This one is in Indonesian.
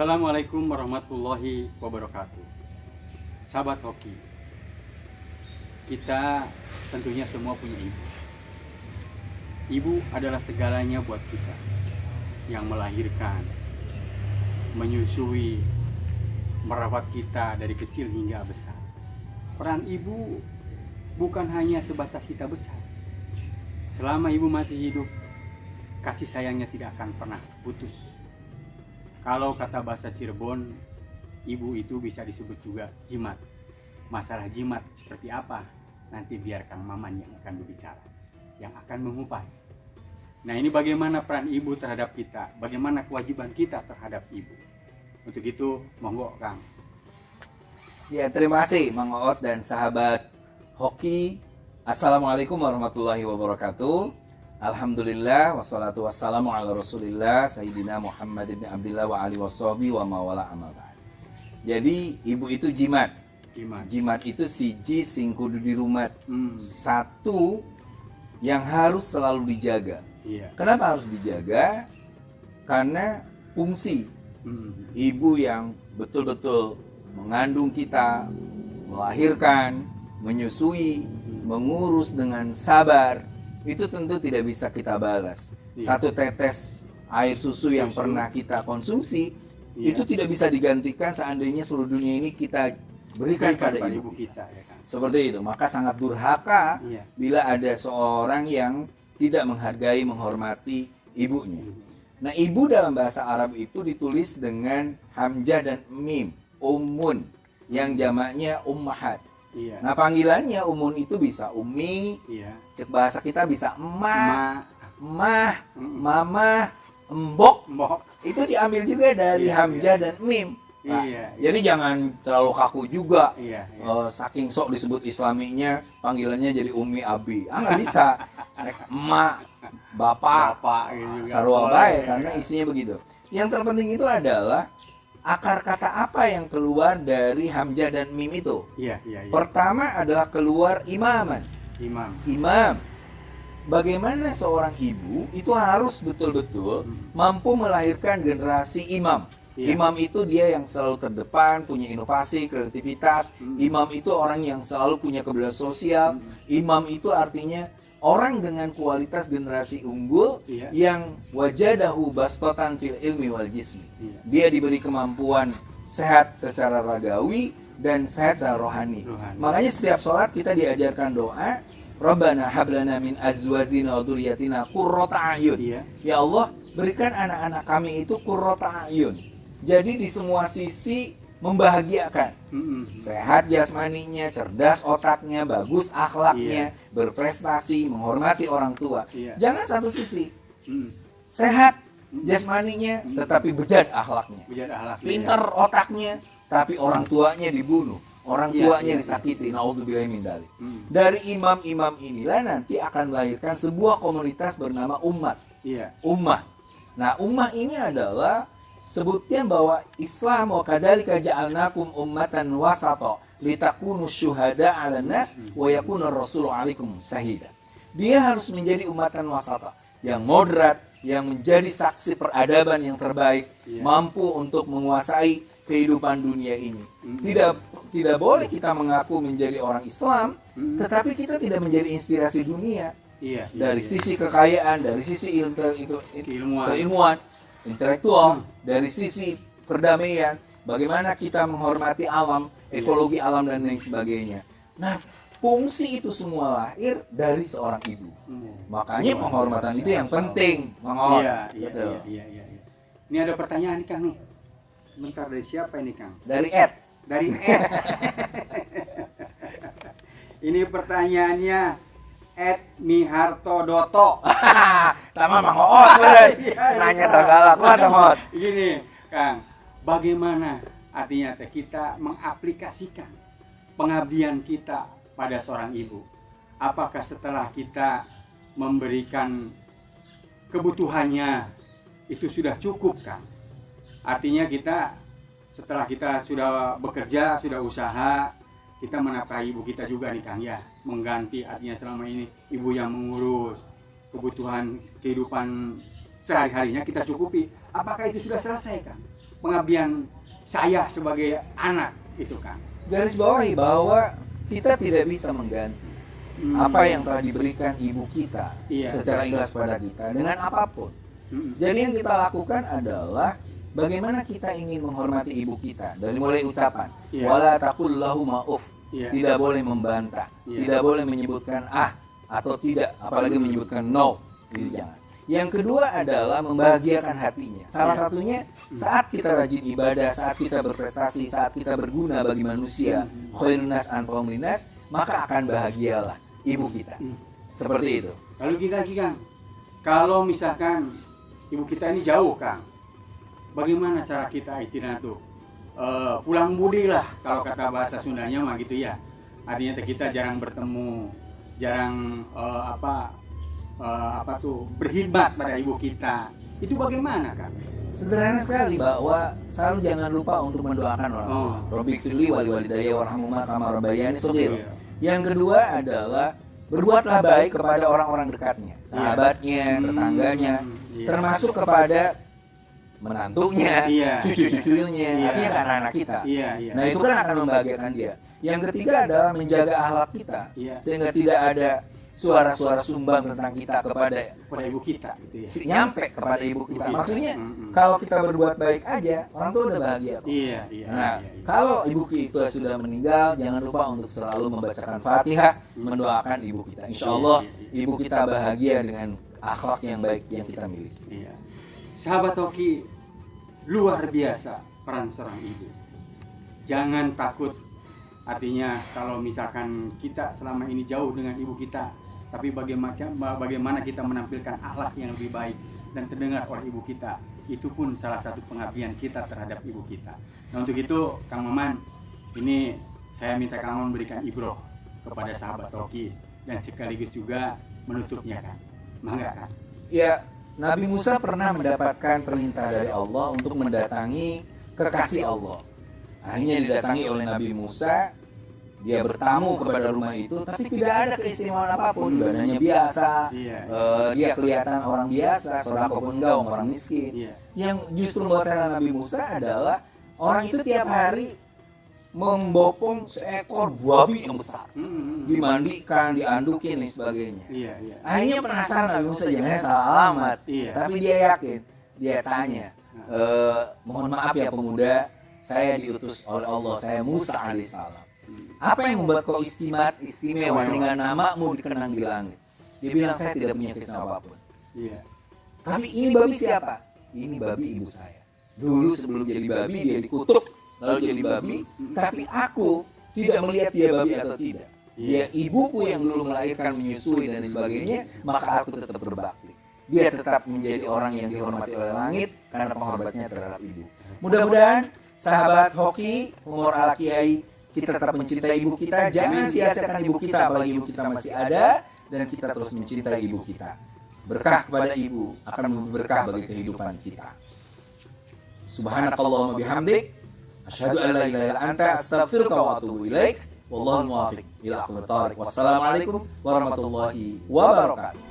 Assalamualaikum warahmatullahi wabarakatuh. Sahabat hoki, kita tentunya semua punya ibu. Ibu adalah segalanya buat kita, yang melahirkan, menyusui, merawat kita dari kecil hingga besar. Peran ibu bukan hanya sebatas kita besar. Selama ibu masih hidup, kasih sayangnya tidak akan pernah putus. Kalau kata bahasa Cirebon, ibu itu bisa disebut juga jimat. Masalah jimat seperti apa? Nanti biar Kang Maman yang akan berbicara, yang akan mengupas. Nah, ini bagaimana peran ibu terhadap kita, bagaimana kewajiban kita terhadap ibu. Untuk itu, monggo Kang. Ya, terima kasih Mang Oot dan sahabat hoki. Assalamualaikum warahmatullahi wabarakatuh. Alhamdulillah, wassalatu wassalamu ala rasulillah Sayyidina Muhammad ibn Abdillah wa alihi wassohbi wa mawala amabah. Jadi ibu itu jimat. Jimat itu siji sing kudu di rumah. Satu yang harus selalu dijaga. Kenapa harus dijaga? Karena fungsi ibu yang betul-betul mengandung kita, melahirkan, menyusui, mengurus dengan sabar, itu tentu tidak bisa kita balas. Satu tetes air susu yang pernah kita konsumsi, itu tidak bisa digantikan seandainya seluruh dunia ini kita berikan pada ibu kita. Seperti itu. Maka sangat durhaka bila ada seorang yang tidak menghargai, menghormati ibunya. Nah, ibu dalam bahasa Arab itu ditulis dengan hamzah dan mim, ummun, yang jamaknya ummahat. Nah, panggilannya umun itu bisa umi, cek bahasa kita bisa emak, mah, mama, embok. Itu diambil juga dari hamzah dan mim. Nah, jadi jangan terlalu kaku juga. Saking sok disebut islaminya, panggilannya jadi umi abi. Nggak bisa. Emak, bapak gitu, sarua bae, karena isinya begitu. Yang terpenting itu adalah akar kata apa yang keluar dari hamzah dan mim itu? Pertama adalah keluar imaman. Imam. Bagaimana seorang ibu itu harus betul-betul mampu melahirkan generasi imam. Imam itu dia yang selalu terdepan, punya inovasi, kreativitas. Imam itu orang yang selalu punya kepedulian sosial. Imam itu artinya orang dengan kualitas generasi unggul yang wajadahu bastatan fil ilmi wal jismi. Dia diberi kemampuan sehat secara ragawi dan sehat secara rohani. Makanya setiap sholat kita diajarkan doa, Rabbana hablana min azwajina wa dzurriyyatina qurrata a'yun. Ya Allah, berikan anak-anak kami itu qurrata a'yun. Jadi di semua sisi membahagiakan. Sehat jasmaninya, cerdas otaknya, bagus akhlaknya, berprestasi, menghormati orang tua. Jangan satu sisi sehat jasmaninya tetapi bejat akhlaknya. Pintar otaknya tapi orang tuanya dibunuh, orang tuanya disakiti. Naudzubillahi min dzalik. Dari imam-imam inilah nanti akan melahirkan sebuah komunitas bernama umat. Ummah. Nah, ummah ini adalah sebutkan bahwa Islam wa kadzalika ja'alnakum ummatan wasata litakunu syuhada 'alan nas wa yakuna rasulu 'alaikum syahida. Dia harus menjadi ummatan wasata yang moderat, yang menjadi saksi peradaban yang terbaik, mampu untuk menguasai kehidupan dunia ini. Tidak boleh kita mengaku menjadi orang Islam, tetapi kita tidak menjadi inspirasi dunia. Dari sisi kekayaan, dari sisi keilmuan, intelektual, dari sisi perdamaian, bagaimana kita menghormati alam, ekologi alam dan lain sebagainya. Nah, fungsi itu semua lahir dari seorang ibu. Makanya penghormatan itu yang penting. Ini ada pertanyaan nih Kang nih. Bentar, dari siapa ini Kang? Dari Ed. Ini pertanyaannya Ed Miharto Doto. Tama Mang Oot, nanya segala kuat Oot. Gini, Kang, bagaimana artinya kita mengaplikasikan pengabdian kita pada seorang ibu? Apakah setelah kita memberikan kebutuhannya itu sudah cukup, Kang? Artinya kita setelah kita sudah bekerja, sudah usaha, kita menafkahi ibu kita juga nih Kang ya, mengganti artinya selama ini ibu yang mengurus kebutuhan kehidupan sehari-harinya kita cukupi. Apakah itu sudah selesai Kang? pengabdian saya sebagai anak itu, Kang? Garis bawahi bahwa kita tidak bisa mengganti apa yang telah diberikan ibu kita secara ikhlas pada kita dengan apapun. Jadi yang kita lakukan adalah bagaimana kita ingin menghormati ibu kita dari mulai ucapan wala taqul lahuma uff, tidak boleh membantah, tidak boleh menyebutkan atau tidak, apalagi menyebutkan no, gitu, jangan. Yang kedua adalah membahagiakan hatinya. Salah satunya saat kita rajin ibadah, saat kita berprestasi, saat kita berguna bagi manusia, khairun nas anfa'uhum linnas, maka akan bahagialah ibu kita. Seperti itu. Lalu gini lagi, Kang, kalau misalkan ibu kita ini jauh, Kang, bagaimana cara kita ikhtiar tuh? Pulang budi lah kalau kata bahasa Sundanya mah gitu ya. Artinya kita jarang bertemu, jarang berkhidmat pada ibu kita. Itu bagaimana, Kang? Sederhana sekali, bahwa selalu jangan lupa untuk mendoakan orang tua. Robbi firli wali walidayya warhamhuma kama rabbayani shaghira. Yang kedua adalah berbuatlah baik kepada orang-orang dekatnya, sahabatnya, tetangganya, termasuk kepada menantunya, cucu-cucunya, artinya kan anak kita. Nah, itu kan akan membahagiakan dia. Yang ketiga adalah menjaga akhlak kita, sehingga tidak ada suara-suara sumbang tentang kita kepada ibu kita, gitu ya. Nyampe kepada ibu kita. Maksudnya kalau kita berbuat baik aja, orang tua udah bahagia. Kalau ibu kita sudah meninggal, jangan lupa untuk selalu membacakan Fatihah, mendoakan ibu kita. Insya Allah ibu kita bahagia dengan akhlak yang baik yang kita miliki. Sahabat Hoki, luar biasa peran seorang ibu. Jangan takut. Artinya kalau misalkan kita selama ini jauh dengan ibu kita, tapi bagaimana kita menampilkan akhlak yang lebih baik dan terdengar oleh ibu kita, itu pun salah satu pengabdian kita terhadap ibu kita. Nah, untuk itu Kang Maman, ini saya minta Kang Maman berikan ibroh kepada sahabat Hoki dan sekaligus juga menutupnya, Kang. Mangga, Kang. Ya, Nabi Musa pernah mendapatkan perintah dari Allah untuk mendatangi kekasih Allah. Akhirnya didatangi oleh Nabi Musa, dia bertamu kepada rumah itu, tapi tidak ada keistimewaan apapun. Ibadahnya biasa, dia kelihatan orang biasa, seorang pun enggak, orang miskin. Yang justru membuat Nabi Musa adalah orang itu tiap hari membopong seekor babi yang besar, dimandikan, diandukin dan sebagainya. Akhirnya penasaran Nabi Musa, jangan salah alamat, tapi dia yakin, dia tanya, mohon maaf ya pemuda, saya diutus oleh Allah, saya Musa alaihissalam. Apa yang membuat kau istimewa sehingga namamu dikenang di langit? Dia bilang, saya tidak punya keistimewaan apapun. Tapi ini babi siapa? Ini babi ibu saya. Dulu sebelum jadi babi dia dikutuk, lalu jadi babi. Tapi aku tidak melihat dia babi atau tidak. Dia ibuku yang dulu melahirkan, menyusui dan sebagainya, maka aku tetap berbakti. Dia tetap menjadi orang yang dihormati oleh langit karena penghormatannya terhadap ibu. Mudah-mudahan sahabat Hoki, Umur Ala Kiai, kita tetap mencintai ibu kita. Jangan sia-siakan ibu kita, apalagi ibu kita masih ada, dan kita terus mencintai ibu kita. Berkah kepada ibu akan berkah bagi kehidupan kita. Subhanakallahumma bihamdik, asyhadu an la ilaha illa anta, astaghfiruka wa atubu ilaik. Wallahul muwaffiq ila aqwamit thoriq. Wassalamualaikum warahmatullahi wabarakatuh.